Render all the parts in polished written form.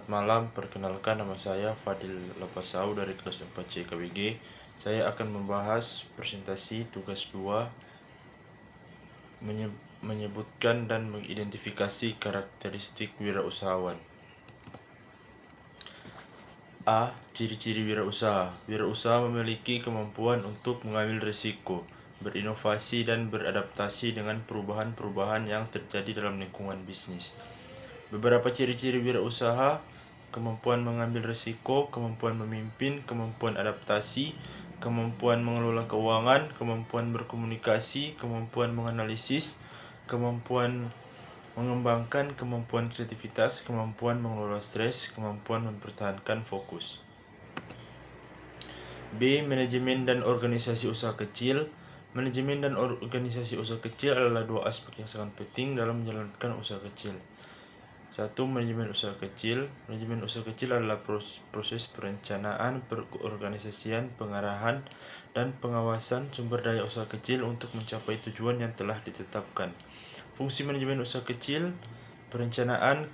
malam, perkenalkan nama saya Fadil Lapasau dari kelas 4C KWG. Saya akan membahas presentasi tugas 2 menyebutkan dan mengidentifikasi karakteristik wirausahawan. A. Ciri-ciri wirausaha. Wirausaha memiliki kemampuan untuk mengambil risiko, berinovasi dan beradaptasi dengan perubahan-perubahan yang terjadi dalam lingkungan bisnis. Beberapa ciri-ciri wirausaha: kemampuan mengambil risiko, kemampuan memimpin, kemampuan adaptasi, kemampuan mengelola keuangan, kemampuan berkomunikasi, kemampuan menganalisis, kemampuan mengembangkan, kemampuan kreativitas, kemampuan mengelola stres, kemampuan mempertahankan fokus. B. Manajemen dan organisasi usaha kecil. Manajemen dan organisasi usaha kecil adalah dua aspek yang sangat penting dalam menjalankan usaha kecil. 1. Manajemen usaha kecil. Manajemen usaha kecil adalah proses perencanaan, perorganisasian, pengarahan, dan pengawasan sumber daya usaha kecil untuk mencapai tujuan yang telah ditetapkan. Fungsi manajemen usaha kecil: perencanaan,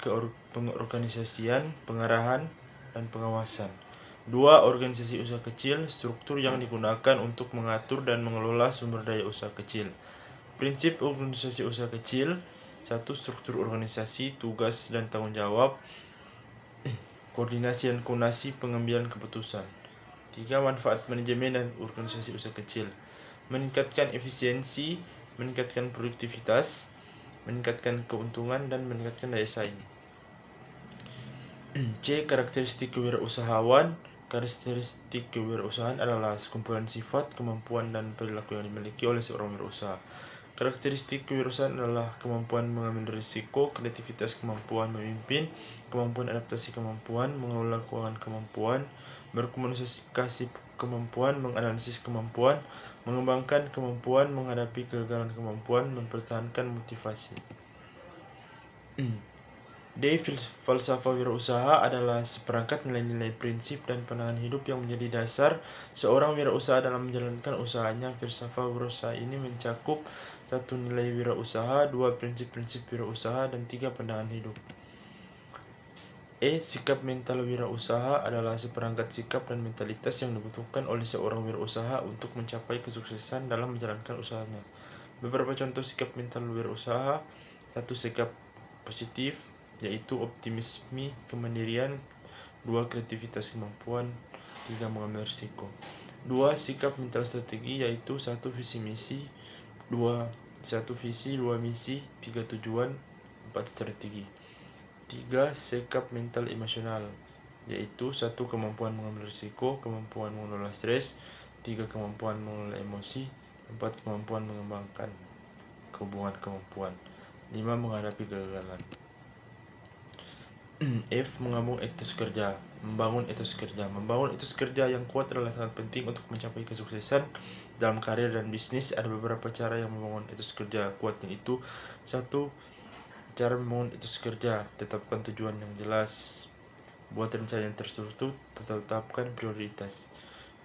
pengorganisasian, pengarahan, dan pengawasan. 2. Organisasi usaha kecil. Struktur yang digunakan untuk mengatur dan mengelola sumber daya usaha kecil. Prinsip organisasi usaha kecil: 1. Struktur organisasi, tugas dan tanggung jawab, koordinasi dan koordinasi pengambilan keputusan. 3. Manfaat manajemen dan organisasi usaha kecil: meningkatkan efisiensi, meningkatkan produktivitas, meningkatkan keuntungan, dan meningkatkan daya saing. C. Karakteristik kewirausahaan. Karakteristik kewirausahaan adalah sekumpulan sifat, kemampuan, dan perilaku yang dimiliki oleh seorang wirausaha. Karakteristik kewirausahaan adalah kemampuan mengambil risiko, kreativitas, kemampuan memimpin, kemampuan adaptasi, kemampuan mengelola keuangan, kemampuan berkomunikasi, kemampuan menganalisis, kemampuan mengembangkan, kemampuan menghadapi kegagalan, kemampuan mempertahankan motivasi. D. Falsafah wirausaha adalah seperangkat nilai-nilai, prinsip, dan pandangan hidup yang menjadi dasar seorang wirausaha dalam menjalankan usahanya. Filsafat wirausaha ini mencakup 1. Nilai wirausaha, 2. Prinsip-prinsip wirausaha, dan 3. Pandangan hidup. E. Sikap mental wirausaha adalah seperangkat sikap dan mentalitas yang dibutuhkan oleh seorang wirausaha untuk mencapai kesuksesan dalam menjalankan usahanya. Beberapa contoh sikap mental wirausaha: 1. Sikap positif, yaitu optimisme, kemandirian. 2. Kreativitas, kemampuan. 3. Mengambil risiko. 2. Sikap mental strategi, yaitu 1. Visi misi, 1 visi, 2 misi, 3 tujuan, 4 strategi. 3. Sikap mental emosional, yaitu 1. Kemampuan mengambil risiko, kemampuan mengelola stres, 3. Kemampuan mengelola emosi, 4. Kemampuan mengembangkan hubungan kemampuan, 5. Menghadapi kegagalan. F. Membangun etos kerja. Membangun etos kerja. Membangun etos kerja yang kuat adalah sangat penting untuk mencapai kesuksesan dalam karir dan bisnis. Ada beberapa cara yang membangun etos kerja kuat, yaitu 1. Cara membangun etos kerja: tetapkan tujuan yang jelas, buat rencana yang terstruktur, tetapkan prioritas.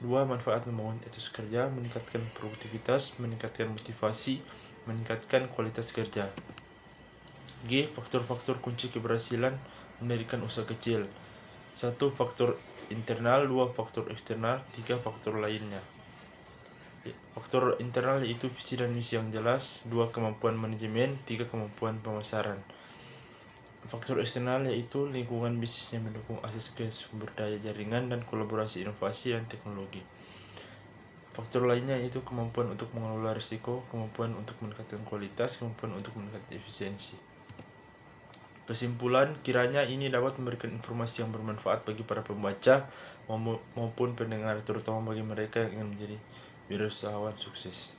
2. Manfaat membangun etos kerja: meningkatkan produktivitas, meningkatkan motivasi, meningkatkan kualitas kerja. G. Faktor-faktor kunci keberhasilan mendirikan usaha kecil: 1. Faktor internal, 2. Faktor eksternal, 3. Faktor lainnya. Faktor internal yaitu visi dan misi yang jelas, 2. Kemampuan manajemen, 3. Kemampuan pemasaran. Faktor eksternal yaitu lingkungan bisnis yang mendukung akses ke sumber daya jaringan dan kolaborasi inovasi dan teknologi. Faktor lainnya yaitu kemampuan untuk mengelola risiko, kemampuan untuk meningkatkan kualitas, kemampuan untuk meningkatkan efisiensi. Kesimpulan: kiranya ini dapat memberikan informasi yang bermanfaat bagi para pembaca maupun pendengar, terutama bagi mereka yang ingin menjadi wirausahawan sukses.